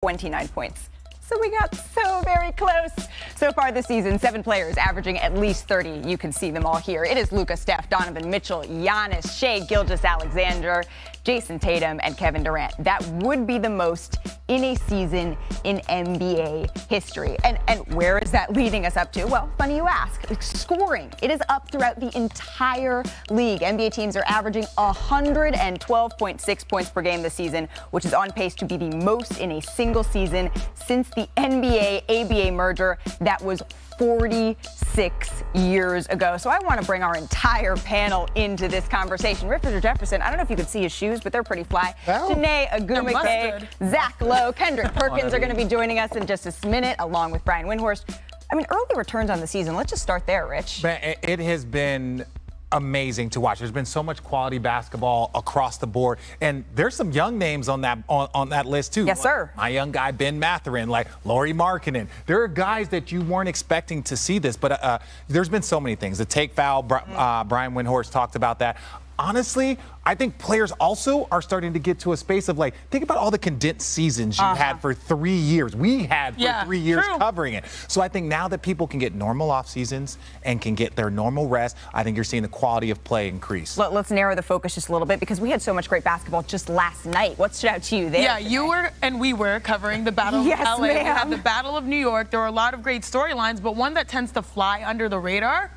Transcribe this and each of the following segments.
29 points. So we got so very close. So far this season, 7 players averaging at least 30. You can see them all here. It is Luka, Steph, Donovan Mitchell, Giannis, Shai Gilgeous-Alexander, Jason Tatum, and Kevin Durant. That would be the most in a season in NBA history. And where is that leading us up to? Well, funny you ask. Scoring. It is up throughout the entire league. NBA teams are averaging 112.6 points per game this season, which is on pace to be the most in a single season since the NBA-ABA merger. That was 46 years ago. So I want to bring our entire panel into this conversation. Richard Jefferson, I don't know if you could see his shoes, but they're pretty fly. Well, Janae Agumake, Zach Lowe, Kendrick Perkins are going to be joining us in just a minute, along with Brian Windhorst. I mean, early returns on the season. Let's just start there, Rich. It has been amazing to watch. There's been so much quality basketball across the board, and there's some young names on that list too. Yes, sir. My young guy Ben Mathurin, like Lauri Markkanen. There are guys that you weren't expecting to see this, but there's been so many things. The take foul, Brian Windhorst talked about that. Honestly, I think players also are starting to get to a space of, like, think about all the condensed seasons you had for 3 years. We had for 3 years covering it. So I think now that people can get normal off seasons and can get their normal rest, I think you're seeing the quality of play increase. Let's narrow the focus just a little bit, because we had so much great basketball just last night. What stood out to you there? Yeah, you were and we were covering the Battle of LA. Ma'am. We had the Battle of New York. There were a lot of great storylines, but one that tends to fly under the radar,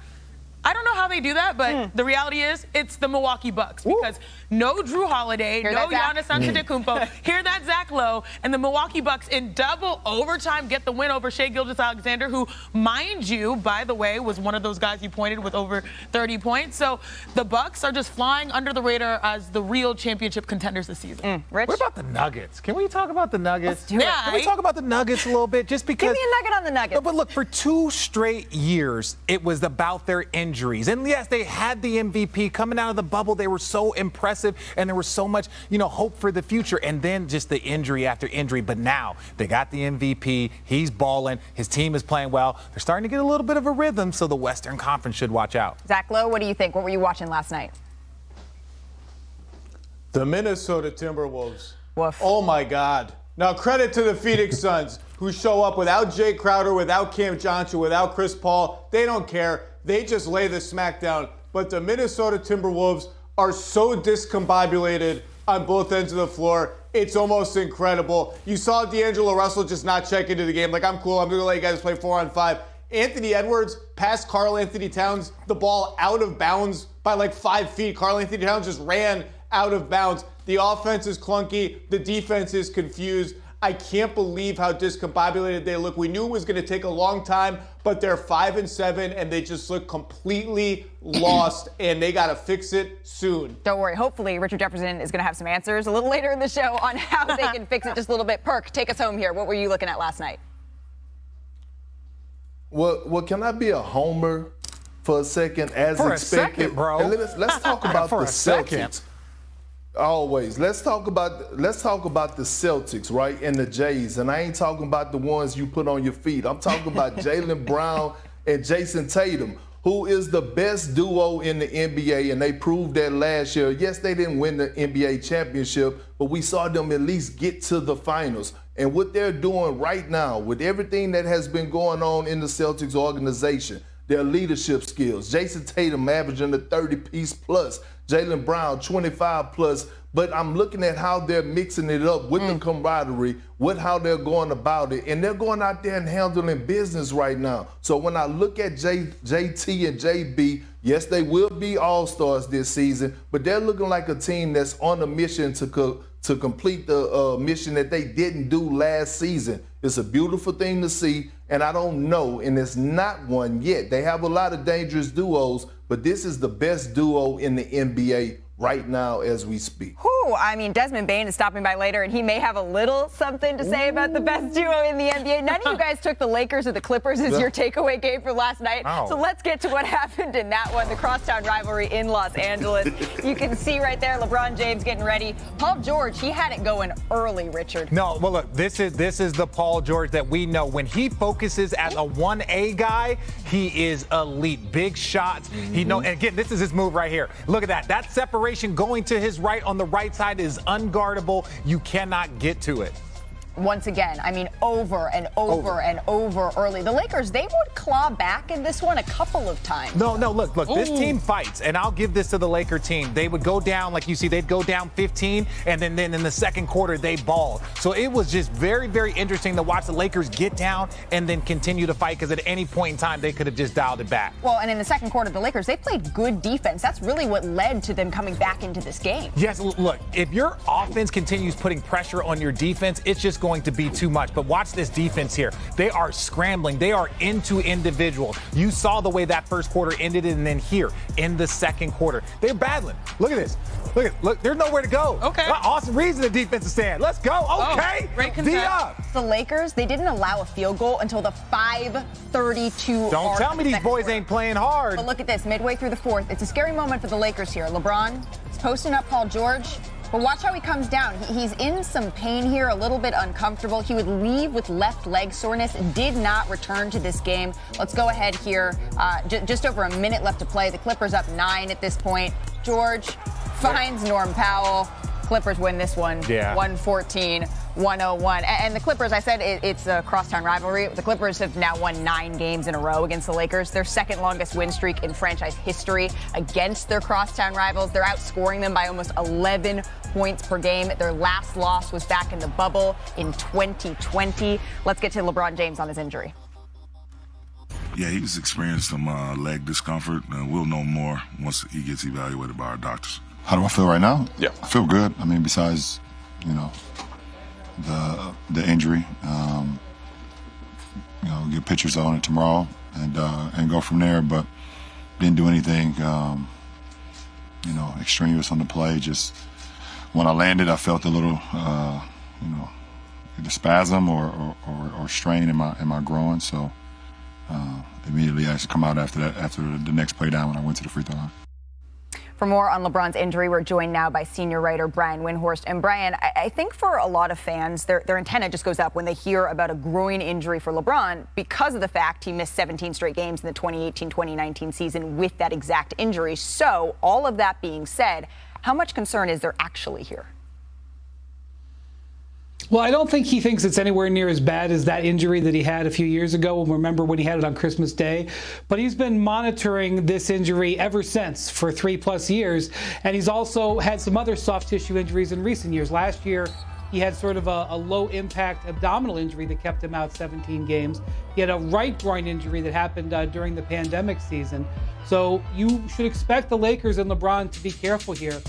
I don't know how they do that, but the reality is it's the Milwaukee Bucks, because no Drew Holiday, no Giannis Antetokounmpo. Hear that, Zach Lowe, and the Milwaukee Bucks in double overtime get the win over Shai Gilgeous-Alexander, who, mind you, by the way, was one of those guys you pointed with over 30 points. So the Bucks are just flying under the radar as the real championship contenders this season. Rich? What about the Nuggets? Can we talk about the Nuggets? Let's do it. Can we talk about the Nuggets a little bit? Just because. Give me a nugget on the Nuggets. No, but look, for 2 straight years, it was about their injuries. And yes, they had the MVP coming out of the bubble. They were so impressive, and there was so much, hope for the future. And then just the injury after injury. But now they got the MVP. He's balling. His team is playing well. They're starting to get a little bit of a rhythm, so the Western Conference should watch out. Zach Lowe, what do you think? What were you watching last night? The Minnesota Timberwolves. Woof. Oh, my God. Now, credit to the Phoenix Suns, who show up without Jay Crowder, without Cam Johnson, without Chris Paul. They don't care. They just lay the smack down. But the Minnesota Timberwolves are so discombobulated on both ends of the floor. It's almost incredible. You saw D'Angelo Russell just not check into the game. Like, I'm cool. I'm going to let you guys play 4-on-5. Anthony Edwards passed Karl Anthony Towns the ball out of bounds by like 5 feet. Karl Anthony Towns just ran out of bounds. The offense is clunky. The defense is confused. I can't believe how discombobulated they look. We knew it was going to take a long time, but they're 5-7, and they just look completely lost, and they got to fix it soon. Don't worry. Hopefully, Richard Jefferson is going to have some answers a little later in the show on how they can fix it just a little bit. Perk, take us home here. What were you looking at last night? Well, can I be a homer for a second, as for expected? A second, bro. And let's talk about the Celtics. Always. Let's talk about the Celtics, right, and the Jays. And I ain't talking about the ones you put on your feet. I'm talking about Jaylen Brown and Jason Tatum, who is the best duo in the NBA, and they proved that last year. Yes, they didn't win the NBA championship, but we saw them at least get to the finals. And what they're doing right now, with everything that has been going on in the Celtics organization, their leadership skills, Jason Tatum averaging the 30-piece plus, Jaylen Brown 25 plus, but I'm looking at how they're mixing it up with the camaraderie, with how they're going about it, and they're going out there and handling business right now. So when I look at JT and JB, yes, they will be all-stars this season, but they're looking like a team that's on a mission to complete the mission that they didn't do last season. It's a beautiful thing to see, and I don't know, and it's not one yet. They have a lot of dangerous duos, but this is the best duo in the NBA right now as we speak. I mean, Desmond Bane is stopping by later, and he may have a little something to say about the best duo in the NBA. None of you guys took the Lakers or the Clippers as your takeaway game for last night. Oh. So let's get to what happened in that one, the crosstown rivalry in Los Angeles. You can see right there LeBron James getting ready. Paul George, he had it going early, Richard. No, well, look, this is the Paul George that we know. When he focuses as a 1A guy, he is elite. Big shots. He and again, this is his move right here. Look at that. That separation going to his right on the right side is unguardable. You cannot get to it. once again. I mean, over and over and over early. The Lakers, they would claw back in this one a couple of times. No, look, this team fights, and I'll give this to the Laker team. They would go down, like you see, they'd go down 15, and then in the second quarter, they balled. So it was just very, very interesting to watch the Lakers get down and then continue to fight, because at any point in time, they could have just dialed it back. Well, and in the second quarter, the Lakers, they played good defense. That's really what led to them coming back into this game. Yes, look, if your offense continues putting pressure on your defense, it's just going to be too much. But watch this defense here. They are scrambling. They are into individual. You saw the way that first quarter ended, and then here in the second quarter, they're battling. Look at this. Look, there's nowhere to go. Okay. Austin Reeves in the defensive stand. Let's go. Okay. Great D contest. up. The Lakers, they didn't allow a field goal until the 5:32. Don't tell me these boys ain't playing hard. But look at this, midway through the fourth. It's a scary moment for the Lakers here. LeBron is posting up Paul George. But watch how he comes down. He's in some pain here, a little bit uncomfortable. He would leave with left leg soreness, did not return to this game. Let's go ahead here. Just over a minute left to play. The Clippers up 9 at this point. George finds Norm Powell. Clippers win this one, 114-101. And the Clippers, I said it's a crosstown rivalry. The Clippers have now won 9 games in a row against the Lakers. Their second longest win streak in franchise history against their crosstown rivals. They're outscoring them by almost 11 points per game. Their last loss was back in the bubble in 2020. Let's get to LeBron James on his injury. Yeah, he's experienced some leg discomfort, and we'll know more once he gets evaluated by our doctors. How do I feel right now? Yeah. I feel good. I mean, besides, the injury, get pictures on it tomorrow and go from there. But didn't do anything, extraneous on the play. Just when I landed, I felt a little, either spasm or strain in my groin. So immediately I had to come out after the next play down when I went to the free throw line. For more on LeBron's injury, we're joined now by senior writer Brian Windhorst. And Brian, I think for a lot of fans, their antenna just goes up when they hear about a groin injury for LeBron because of the fact he missed 17 straight games in the 2018-2019 season with that exact injury. So all of that being said, how much concern is there actually here? Well, I don't think he thinks it's anywhere near as bad as that injury that he had a few years ago. Remember when he had it on Christmas Day? But he's been monitoring this injury ever since for 3+ years. And he's also had some other soft tissue injuries in recent years. Last year, he had sort of a low-impact abdominal injury that kept him out 17 games. He had a right groin injury that happened during the pandemic season. So you should expect the Lakers and LeBron to be careful here.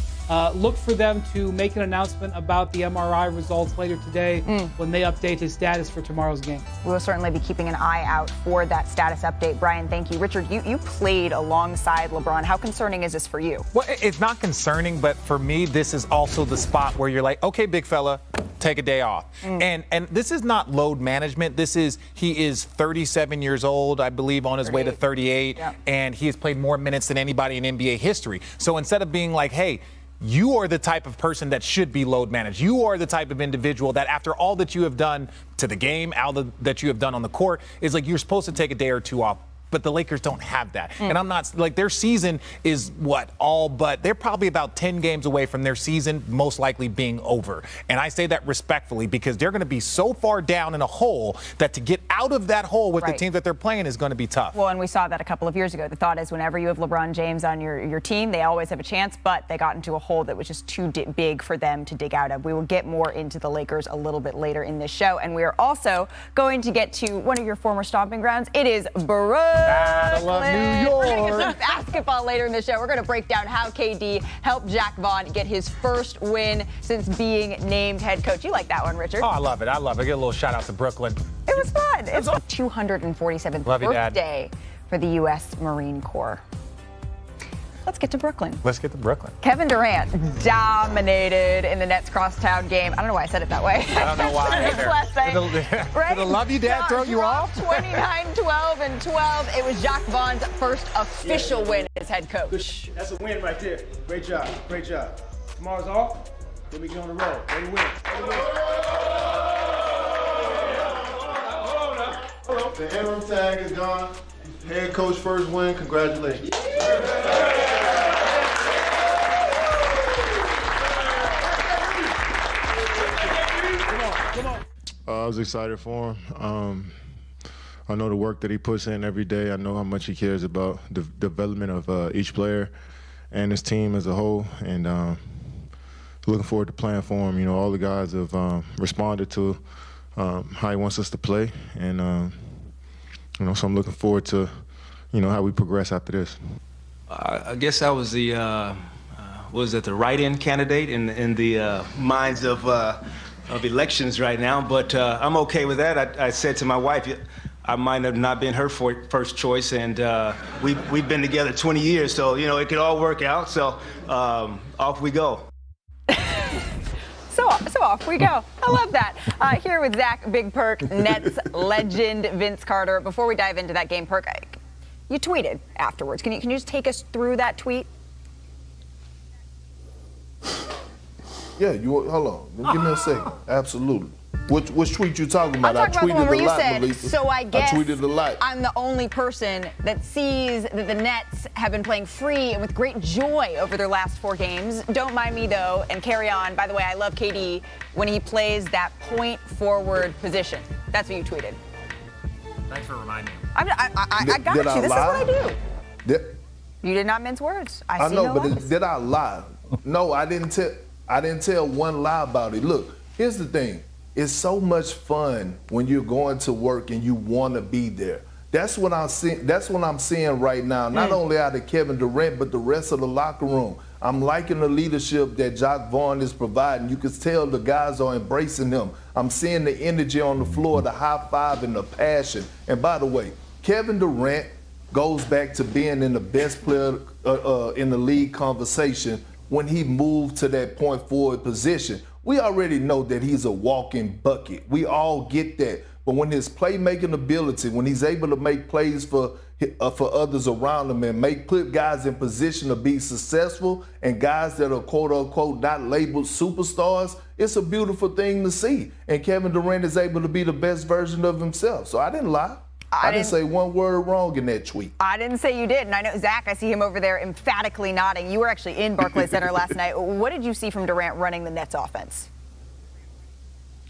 Look for them to make an announcement about the MRI results later today when they update his status for tomorrow's game. We'll certainly be keeping an eye out for that status update. Brian, thank you. Richard, you played alongside LeBron. How concerning is this for you? Well, it's not concerning, but for me, this is also the spot where you're like, okay, big fella, take a day off. And this is not load management. He is 37 years old, I believe, on his way to 38, and he has played more minutes than anybody in NBA history. So instead of being like, hey, you are the type of person that should be load managed. You are the type of individual that after all that you have done to the game, all that you have done on the court, is like you're supposed to take a day or two off. But the Lakers don't have that. And I'm not, like, their season is but they're probably about 10 games away from their season most likely being over. And I say that respectfully because they're going to be so far down in a hole that to get out of that hole with the team that they're playing is going to be tough. Well, and we saw that a couple of years ago. The thought is whenever you have LeBron James on your team, they always have a chance, but they got into a hole that was just too big for them to dig out of. We will get more into the Lakers a little bit later in this show. And we are also going to get to one of your former stomping grounds. It is Brooklyn. Battle of New York. We're going to get some basketball later in the show. We're going to break down how KD helped Jack Vaughn get his first win since being named head coach. You like that one, Richard? Oh, I love it. I get a little shout out to Brooklyn. It was fun. It's the 247th birthday for the U.S. Marine Corps. Let's get to Brooklyn. Kevin Durant dominated in the Nets crosstown game. I don't know why I said it that way. I don't know why either. Did the love you dad throw you off? 29-12 and 12. It was Jack Vaughn's first official win as head coach. That's a win right there. Great job. Tomorrow's off. Then we get on the road. Way to win. The interim tag is gone. Head coach first win. Congratulations. I was excited for him. I know the work that he puts in every day. I know how much he cares about the development of each player and his team as a whole. And looking forward to playing for him. You know, all the guys have responded to how he wants us to play. And, you know, so I'm looking forward to, you know, how we progress after this. I guess I was the, the write-in candidate in the minds of elections right now, but I'm okay with that. I said to my wife, I might have not been her first choice, and we've been together 20 years, so, you know, it could all work out, so off we go. So off we go. I love that. Here with Zach Big Perk, Nets legend Vince Carter. Before we dive into that game, Perk, you tweeted afterwards. Can you just take us through that tweet? Yeah, hold on. Give me a second. Absolutely. Which tweet you talking about? I'm talking about the one where you said, Malika. so I guess I tweeted a lot. I'm the only person that sees that the Nets have been playing free and with great joy over their last 4 games. Don't mind me, though, and carry on. By the way, I love KD when he plays that point forward position. That's what you tweeted. Thanks for reminding me. I got you. This is what I do. You did not mince words. I see know, no but lies. did I lie? No, I didn't tell one lie about it. Look, here's the thing. It's so much fun when you're going to work and you want to be there. That's what I'm seeing. That's what I'm seeing right now. Not only out of Kevin Durant, but the rest of the locker room. I'm liking the leadership that Jacque Vaughn is providing. You can tell the guys are embracing him. I'm seeing the energy on the floor, the high five, and the passion. And by the way, Kevin Durant goes back to being in the best player in the league conversation when he moved to that point forward position. We already know that he's a walking bucket. We all get that. But when his playmaking ability, when he's able to make plays for others around him and put guys in position to be successful and guys that are quote unquote not labeled superstars, it's a beautiful thing to see. And Kevin Durant is able to be the best version of himself. So I didn't lie. I didn't say one word wrong in that tweet. I didn't say you did. And I know, Zach, I see him over there emphatically nodding. You were actually in Barclays Center last night. What did you see from Durant running the Nets offense?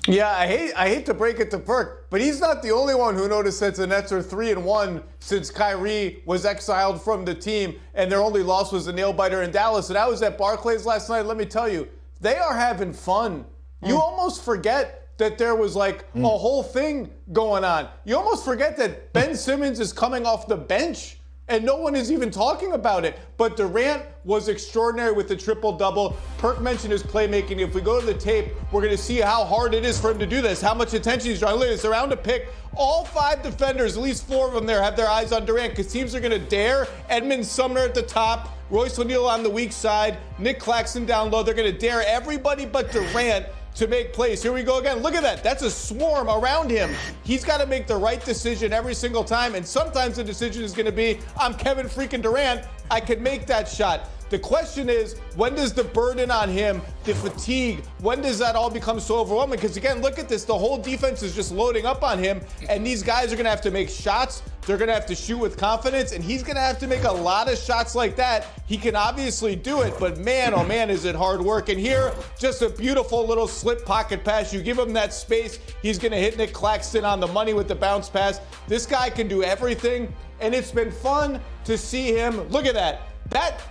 Yeah, I hate to break it to Perk, but he's not the only one who noticed that the Nets are 3-1 since Kyrie was exiled from the team, and their only loss was a nail-biter in Dallas. And I was at Barclays last night. Let me tell you, they are having fun. You almost forget that there was like a whole thing going on. You almost forget that Ben Simmons is coming off the bench and no one is even talking about it. But Durant was extraordinary with the triple-double. Perk mentioned his playmaking. If we go to the tape, we're going to see how hard it is for him to do this, how much attention he's drawing. Look at this, around a pick. All 5 defenders, at least 4 of them there, have their eyes on Durant because teams are going to dare Edmund Sumner at the top, Royce O'Neal on the weak side, Nick Claxton down low. They're going to dare everybody but Durant to make plays. Here we go again. Look at that. That's a swarm around him. He's got to make the right decision every single time, and sometimes the decision is going to be, I'm Kevin freaking Durant. I can make that shot. The question is, when does the burden on him, the fatigue, when does that all become so overwhelming? Because again, look at this. The whole defense is just loading up on him, and these guys are going to have to make shots. They're going to have to shoot with confidence, and he's going to have to make a lot of shots like that. He can obviously do it, but man, oh man, is it hard work. And here, just a beautiful little slip pocket pass. You give him that space, he's going to hit Nick Claxton on the money with the bounce pass. This guy can do everything, and it's been fun to see him. Look at that.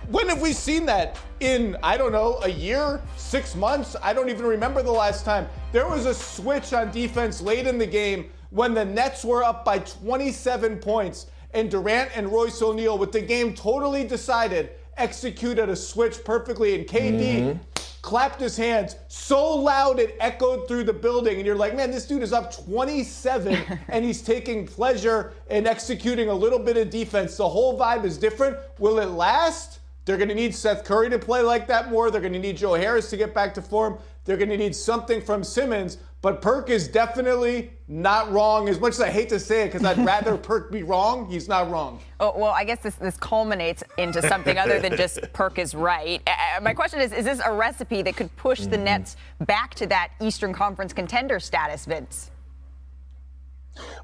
When have we seen that? In, I don't know, a year, 6 months? I don't even remember the last time. There was a switch on defense late in the game when the Nets were up by 27 points and Durant and Royce O'Neal, with the game totally decided, executed a switch perfectly, and KD clapped his hands so loud it echoed through the building, and you're like, man, this dude is up 27 and he's taking pleasure in executing a little bit of defense. The whole vibe is different. Will it last? They're going to need Seth Curry to play like that more. They're going to need Joe Harris to get back to form. They're going to need something from Simmons. But Perk is definitely not wrong. As much as I hate to say it, because I'd rather Perk be wrong, he's not wrong. Oh, well, I guess this culminates into something other than just Perk is right. My question is this a recipe that could push the Nets back to that Eastern Conference contender status, Vince?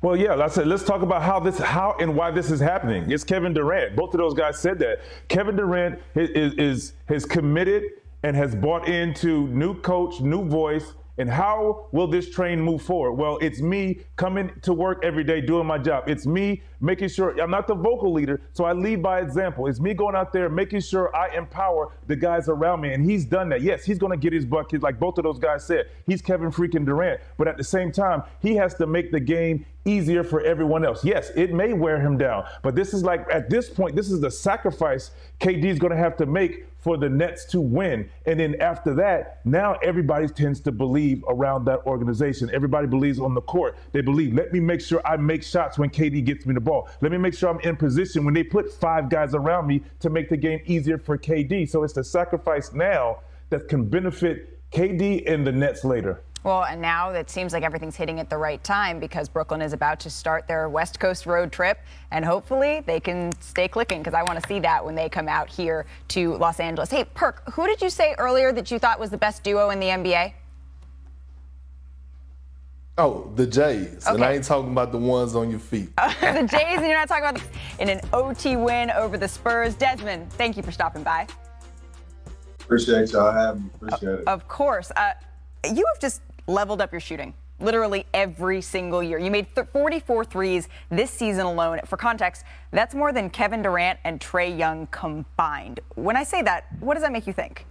Well, yeah, like I said, let's talk about how and why this is happening. It's Kevin Durant. Both of those guys said that. Kevin Durant is committed and has bought into new coach, new voice, And how will this train move forward? Well, it's me coming to work every day doing my job. It's me making sure I'm not the vocal leader, so I lead by example. It's me going out there making sure I empower the guys around me, and he's done that. Yes, he's going to get his bucket, like both of those guys said. He's Kevin freaking Durant, but at the same time, he has to make the game easier for everyone else. Yes, it may wear him down, but this is like, at this point, this is the sacrifice KD is going to have to make for the Nets to win. And then after that, now everybody tends to believe around that organization. Everybody believes on the court. They believe, let me make sure I make shots when KD gets me the ball. Let me make sure I'm in position when they put 5 guys around me to make the game easier for KD. So it's the sacrifice now that can benefit KD and the Nets later. Well, and now it seems like everything's hitting at the right time because Brooklyn is about to start their West Coast road trip, and hopefully they can stay clicking because I want to see that when they come out here to Los Angeles. Hey, Perk, who did you say earlier that you thought was the best duo in the NBA? Oh, the Jays. Okay. And I ain't talking about the ones on your feet. The Jays, and you're not talking about in an OT win over the Spurs. Desmond, thank you for stopping by. Appreciate y'all having me. Appreciate it. Of course. You have just leveled up your shooting literally every single year. You made 44 threes this season alone. For context, that's more than Kevin Durant and Trae Young combined. When I say that, what does that make you think?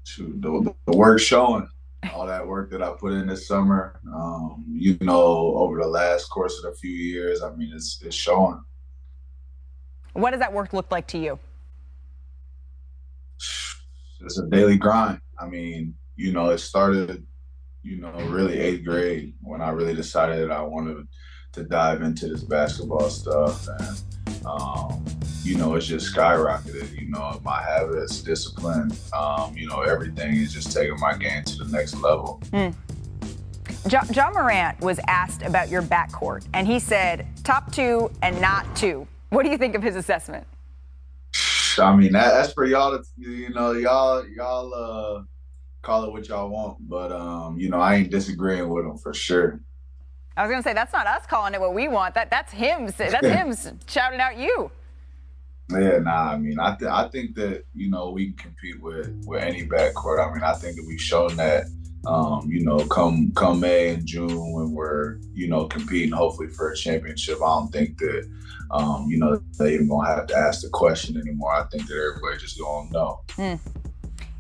Shoot, the work showing. All that work that I put in this summer, over the last course of a few years, I mean, it's showing. What does that work look like to you? It's a daily grind. I mean, it started, really 8th grade when I really decided that I wanted to dive into this basketball stuff. And, it's just skyrocketed. My habits, discipline, everything is just taking my game to the next level. John Morant was asked about your backcourt, and he said top 2 and not 2. What do you think of his assessment? I mean, that's for y'all to, y'all call it what y'all want. But, I ain't disagreeing with him for sure. I was going to say, that's not us calling it what we want. That's him. That's him shouting out you. Yeah, I mean, I think that, we can compete with any backcourt. I mean, I think that we've shown that, come May and June when we're, competing hopefully for a championship. I don't think that, they even going to have to ask the question anymore. I think that everybody just going to know.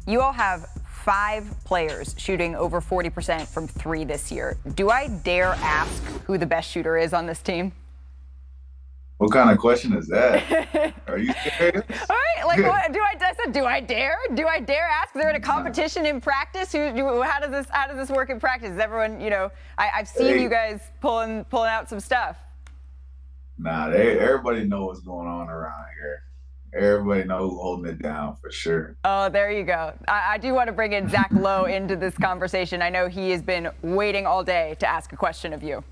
You all have 5 players shooting over 40% from 3 this year. Do I dare ask who the best shooter is on this team? What kind of question is that? Are you serious? All right, like what? I said, do I dare? Do I dare ask? They're in a competition in practice. How does this work in practice? Is everyone, I've seen you guys pulling out some stuff. Nah, everybody know what's going on around here. Everybody know who's holding it down for sure. Oh, there you go. I do want to bring in Zach Lowe into this conversation. I know he has been waiting all day to ask a question of you.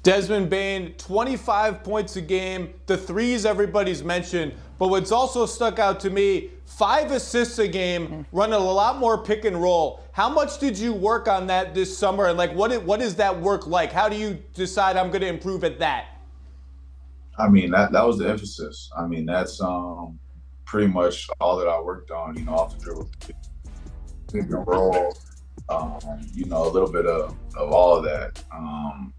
Desmond Bane, 25 points a game. The threes everybody's mentioned. But what's also stuck out to me, 5 assists a game, running a lot more pick and roll. How much did you work on that this summer? And what is that work like? How do you decide I'm going to improve at that? I mean, that was the emphasis. I mean, that's pretty much all that I worked on, off the dribble, pick and roll, a little bit of all of that, and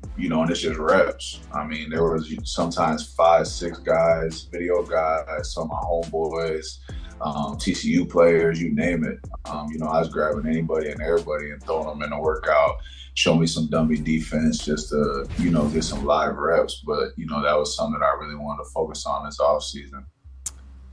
it's just reps. I mean, there was sometimes 5, 6 guys, video guys, some of my homeboys, TCU players, you name it. I was grabbing anybody and everybody and throwing them in a workout, show me some dummy defense just to, get some live reps. But, that was something that I really wanted to focus on this offseason.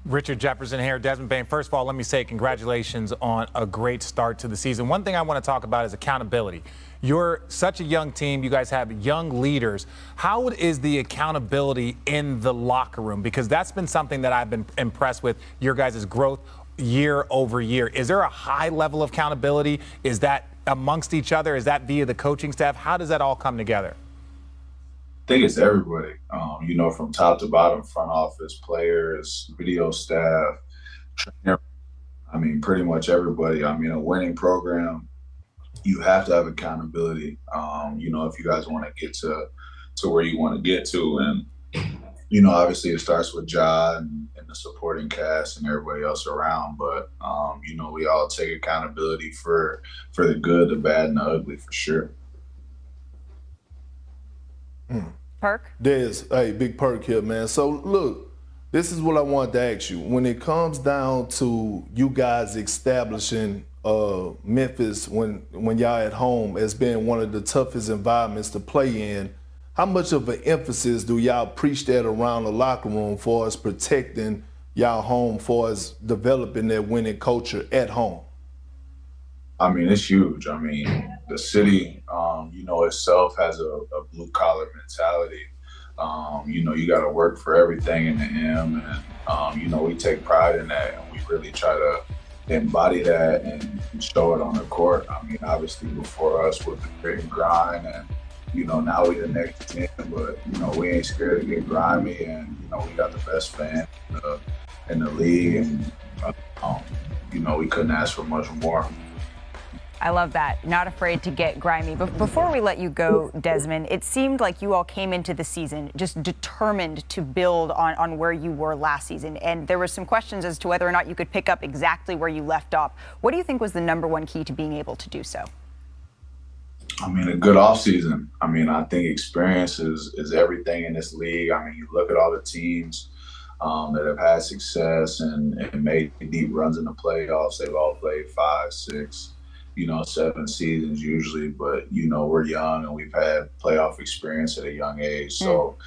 Richard Jefferson here. Desmond Bane, first of all, let me say congratulations on a great start to the season. One thing I want to talk about is accountability. You're such a young team. You guys have young leaders. How is the accountability in the locker room? Because that's been something that I've been impressed with, your guys' growth year over year. Is there a high level of accountability? Is that amongst each other? Is that via the coaching staff? How does that all come together? I think it's everybody, from top to bottom, front office, players, video staff, trainer. I mean, pretty much everybody. I mean, a winning program, you have to have accountability, if you guys want to get to where you want to get to. And, obviously it starts with Ja and the supporting cast and everybody else around, but we all take accountability for the good, the bad, and the ugly for sure. Perk? Hey, big Perk here, man. So look, this is what I wanted to ask you. When it comes down to you guys establishing Memphis when y'all at home as being one of the toughest environments to play in, how much of an emphasis do y'all preach that around the locker room for us protecting y'all home, for us developing that winning culture at home? I mean, it's huge. I mean, the city, itself has a blue collar mentality. You got to work for everything in the M, and we take pride in that, and we really try to embody that and show it on the court. I mean, obviously before us with the grit and grind, and now we the next 10, but we ain't scared to get grimy, and we got the best fan in the league, and we couldn't ask for much more. I love that. Not afraid to get grimy. But before we let you go, Desmond, it seemed like you all came into the season just determined to build on where you were last season. And there were some questions as to whether or not you could pick up exactly where you left off. What do you think was the number one key to being able to do so? I mean, a good offseason. I mean, I think experience is everything in this league. I mean, you look at all the teams that have had success and made deep runs in the playoffs. They've all played 5, 6, 7 seasons usually, but we're young and we've had playoff experience at a young age. So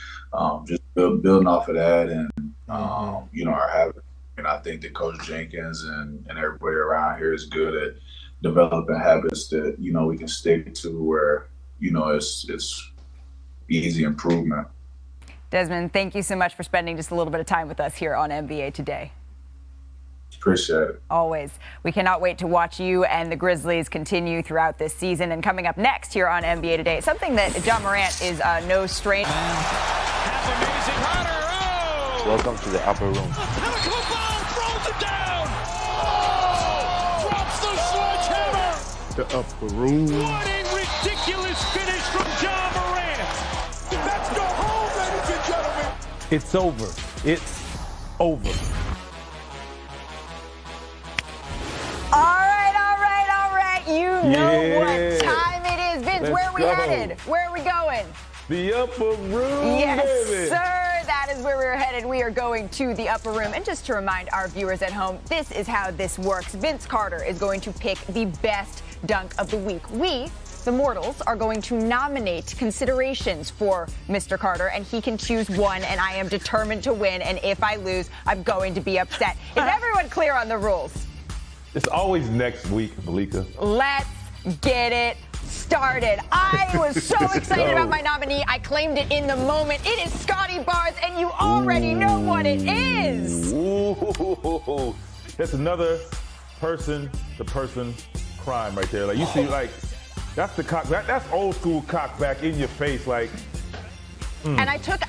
just building off of that and our habit. And I think that Coach Jenkins and everybody around here is good at developing habits that we can stick to where it's easy improvement. Desmond, thank you so much for spending just a little bit of time with us here on NBA Today. Appreciate it. Always. We cannot wait to watch you and the Grizzlies continue throughout this season. And coming up next here on NBA Today, something that Ja Morant is no stranger. Welcome to the upper room. The upper room. What a ridiculous finish from Ja Morant. Let's go home, ladies and gentlemen. It's over. It's over. All right. You know what time it is. Vince, where are we headed? Where are we going? The upper room, yes, baby. Sir. That is where we're headed. We are going to the upper room. And just to remind our viewers at home, this is how this works. Vince Carter is going to pick the best dunk of the week. We, the mortals, are going to nominate considerations for Mr. Carter, and he can choose one, and I am determined to win. And if I lose, I'm going to be upset. Is everyone clear on the rules? It's always next week, Malika. Let's get it started. I was so excited about my nominee. I claimed it in the moment. It is Scotty Barnes, and you already know what it is. Ooh. That's another person-to-person crime right there. Like you see, like that's the cock. That's old school cock back in your face, like. And I took.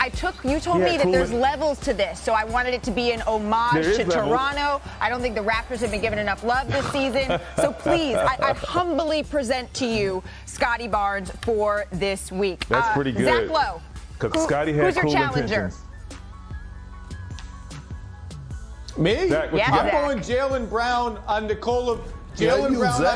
You told me that there's levels to this, so I wanted it to be an homage to Toronto. I don't think the Raptors have been given enough love this season. So please, I humbly present to you Scotty Barnes for this week. That's pretty good. Zach Lowe. Because Scotty had who's your cool challenger? intentions. Me? Zach, I'm going Jaylen Brown on Nikola. On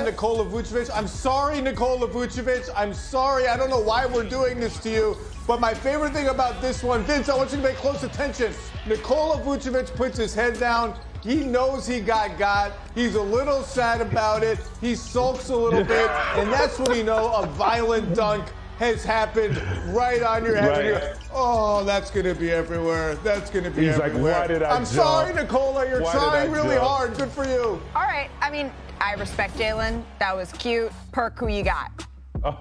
Nikola Vucevic. I'm sorry, Nikola Vucevic. I'm sorry. I don't know why we're doing this to you. But my favorite thing about this one, Vince, I want you to pay close attention. Nikola Vucevic puts his head down. He knows he got. He's a little sad about it. He sulks a little bit. And that's when you know a violent dunk has happened right on your head. Right. Oh, that's going to be everywhere. That's going to be He's everywhere. like, why did I I'm sorry, Nikola. You're trying really hard. Good for you. All right. I mean, I respect Jaylen. That was cute. Perk, who you got? Oh,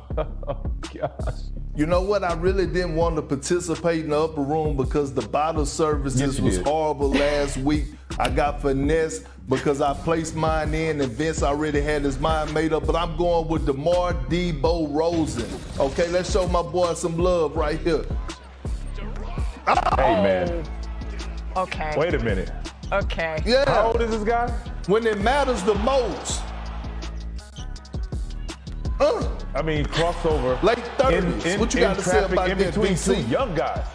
gosh. You know what? I really didn't want to participate in the upper room because the bottle services was horrible last week. I got finesse because I placed mine in and Vince already had his mind made up, but I'm going with DeMar DeRozan. Okay, let's show my boy some love right here. Hey, man. Okay. Wait a minute. Okay. Yeah. How old is this guy? When it matters the most. I mean, crossover. Late 30s. What you got to say about in that, between BC? two young guys.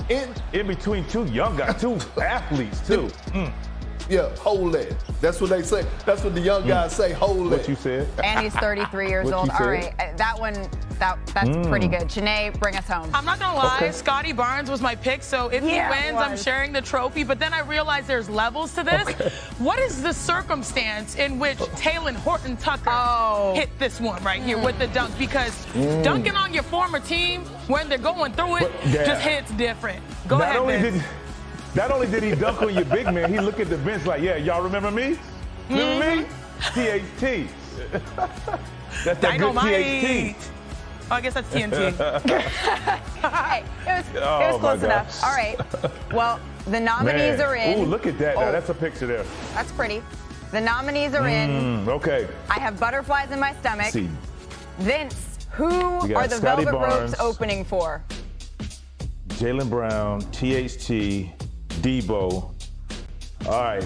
In between two young guys, two athletes, too. Yeah, hold that. That's what they say. That's what the young guys say, hold that. What you said. And he's 33 years What old. you All said. right, that's pretty good. Janae, bring us home. I'm not gonna lie, Okay. Scotty Barnes was my pick, so if he Yeah, it wins, I'm was. sharing the trophy. But then I realized there's levels to this. Okay. What is the circumstance in which Taylor Horton Tucker hit this one right here with the dunk? Because dunking on your former team when they're going through it just hits different. Go Not ahead, only Vince. Not only did he dunk on your big man, he looked at the bench like, yeah, y'all remember me? Remember me? THT. That's that good Dynamite. THT. Oh, I guess that's TNT. Hey, it was close enough. All right. Well, the nominees are in. Ooh, look at that. Now, that's a picture there. That's pretty. The nominees are in. Okay. I have butterflies in my stomach. See. Vince, who We got are the Scotty Velvet Barnes. Ropes opening for? Jaylen Brown, THT, Debo. All right.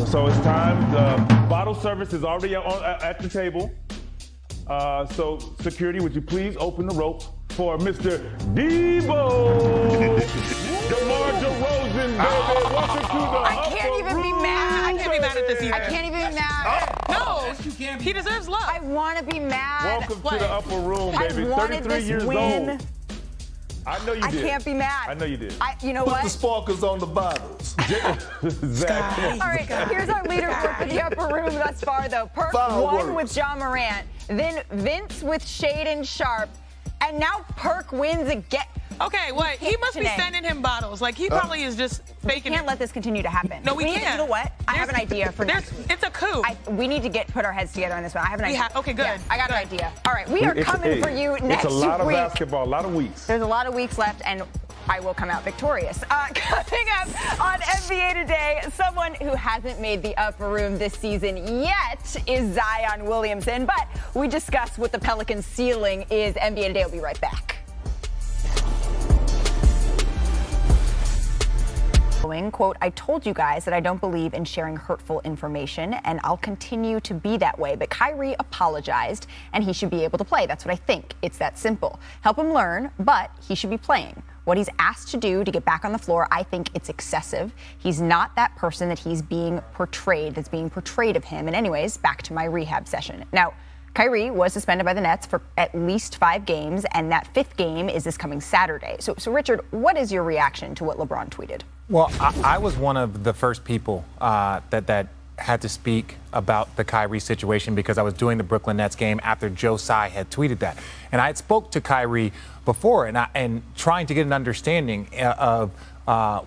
So it's time. The bottle service is already at the table. So security, would you please open the rope for Mr. Debo? DeMar DeRozan, baby. Welcome to the I can't even be mad. I can't be mad at this either. I can't even be mad. No, he deserves love. I want to be mad. Welcome to the upper room, baby. I wanted 33 this years win. old. I know you did. I can't be mad. I know you did. You know Put what? the sparkles on the bottles. Zach. All right, here's our leaderboard for the upper room thus far, though. Perk won with John Morant, then Vince with Shaden Sharp, and now Perk wins again. Okay, what? He must be sending him bottles. Like, he probably is just faking We can't it. let this continue to happen. No, we need- can't. You know what? I have an idea for next week. It's a coup. We need to put our heads together on this one. I have an idea. Okay, good. Yeah, I got an idea. All right, we are coming for you next week. It's a lot of basketball, a lot of weeks. There's a lot of weeks left, and I will come out victorious. Coming up on NBA Today, someone who hasn't made the upper room this season yet is Zion Williamson, but we discuss what the Pelicans' ceiling is. NBA Today will be right back. Quote, I told you guys that I don't believe in sharing hurtful information, and I'll continue to be that way. But Kyrie apologized, and he should be able to play. That's what I think. It's that simple. Help him learn, but he should be playing. What he's asked to do to get back on the floor, I think it's excessive. He's not that person that that's being portrayed of him. And anyways, back to my rehab session. Now, Kyrie was suspended by the Nets for at least 5 games, and that 5th game is this coming Saturday. So Richard, what is your reaction to what LeBron tweeted? Well, I was one of the first people that had to speak about the Kyrie situation because I was doing the Brooklyn Nets game after Joe Tsai had tweeted that. And I had spoke to Kyrie before and trying to get an understanding of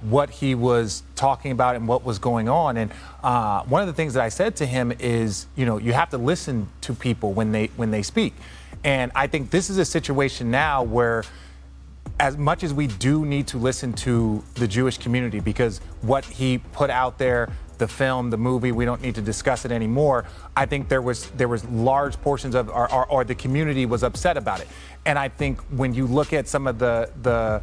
what he was talking about and what was going on. And one of the things that I said to him is, you have to listen to people when they speak. And I think this is a situation now where as much as we do need to listen to the Jewish community, because what he put out there, the film, the movie, we don't need to discuss it anymore. I think there was large portions of or the community was upset about it. And I think when you look at some of the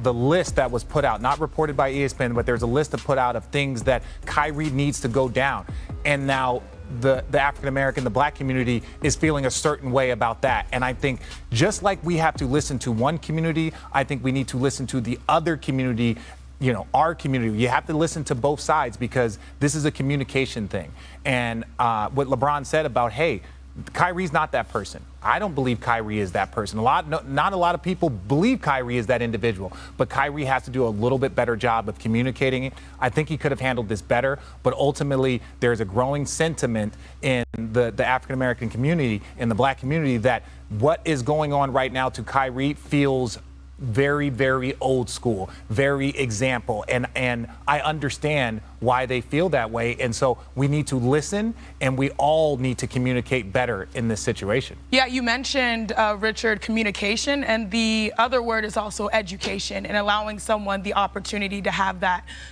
list that was put out, not reported by ESPN, but there's a list put out of things that Kyrie needs to go down. And now the African American, the black community is feeling a certain way about that. And I think just like we have to listen to one community, I think we need to listen to the other community, our community. You have to listen to both sides because this is a communication thing. And what LeBron said about, hey, Kyrie's not that person. I don't believe Kyrie is that person. Not a lot of people believe Kyrie is that individual, but Kyrie has to do a little bit better job of communicating it. I think he could have handled this better, but ultimately there's a growing sentiment in the African American community, in the black community, that what is going on right now to Kyrie feels very, very old school, very example. And I understand why they feel that way. And so we need to listen and we all need to communicate better in this situation. Yeah, you mentioned, Richard, communication, and the other word is also education and allowing someone the opportunity to have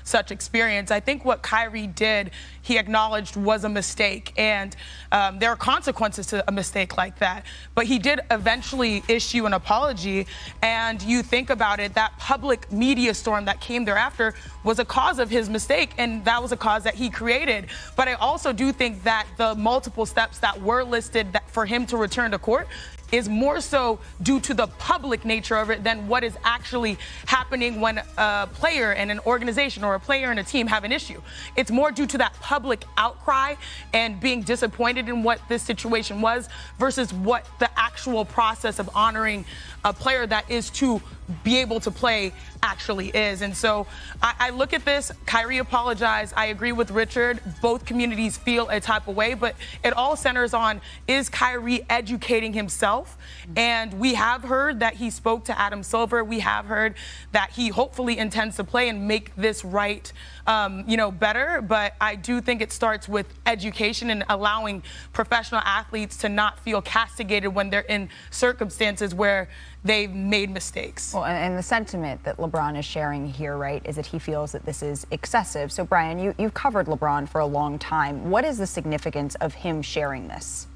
such experience. I think what Kyrie did, he acknowledged was a mistake, and there are consequences to a mistake like that. But he did eventually issue an apology, and you think about it, that public media storm that came thereafter was a cause of his mistake, and that was a cause that he created. But I also do think that the multiple steps that were listed for him to return to court, is more so due to the public nature of it than what is actually happening when a player and an organization or a player and a team have an issue. It's more due to that public outcry and being disappointed in what this situation was versus what the actual process of honoring a player that is to be able to play actually is. And so I look at this, Kyrie apologized. I agree with Richard. Both communities feel a type of way, but it all centers on, is Kyrie educating himself? And we have heard that he spoke to Adam Silver. We have heard that he hopefully intends to play and make this right, better. But I do think it starts with education and allowing professional athletes to not feel castigated when they're in circumstances where they've made mistakes. Well, and the sentiment that LeBron is sharing here, right, is that he feels that this is excessive. So, Brian, you've covered LeBron for a long time. What is the significance of him sharing this?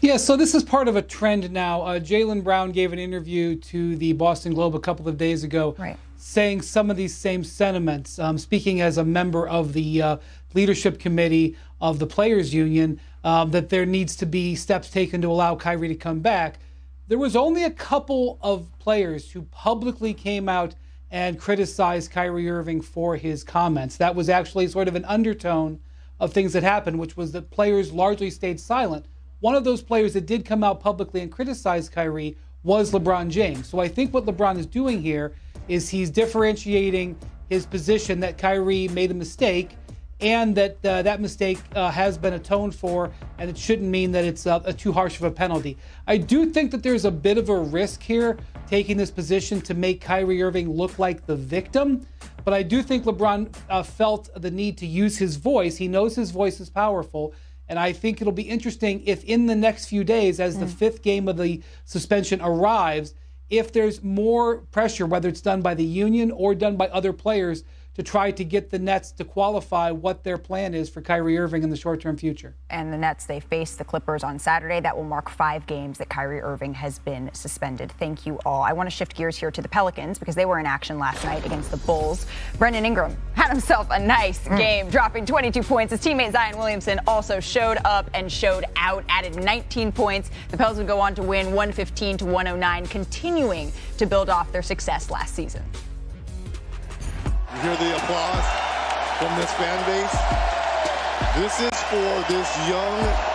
Yeah, so this is part of a trend now. Jaylen Brown gave an interview to the Boston Globe a couple of days ago, saying some of these same sentiments, speaking as a member of the leadership committee of the Players Union, that there needs to be steps taken to allow Kyrie to come back. There was only a couple of players who publicly came out and criticized Kyrie Irving for his comments. That was actually sort of an undertone of things that happened, which was that players largely stayed silent. One of those players that did come out publicly and criticize Kyrie was LeBron James. So I think what LeBron is doing here is he's differentiating his position that Kyrie made a mistake and that that mistake has been atoned for, and it shouldn't mean that it's too harsh of a penalty. I do think that there's a bit of a risk here taking this position to make Kyrie Irving look like the victim, but I do think LeBron felt the need to use his voice. He knows his voice is powerful, and I think it'll be interesting if in the next few days, as the fifth game of the suspension arrives, if there's more pressure, whether it's done by the union or done by other players, to try to get the Nets to qualify what their plan is for Kyrie Irving in the short-term future. And the Nets, they face the Clippers on Saturday. That will mark 5 games that Kyrie Irving has been suspended. Thank you all. I want to shift gears here to the Pelicans because they were in action last night against the Bulls. Brendan Ingram had himself a nice game, dropping 22 points. His teammate Zion Williamson also showed up and showed out, added 19 points. The Pelicans would go on to win 115-109, continuing to build off their success last season. You hear the applause from this fan base? This is for this young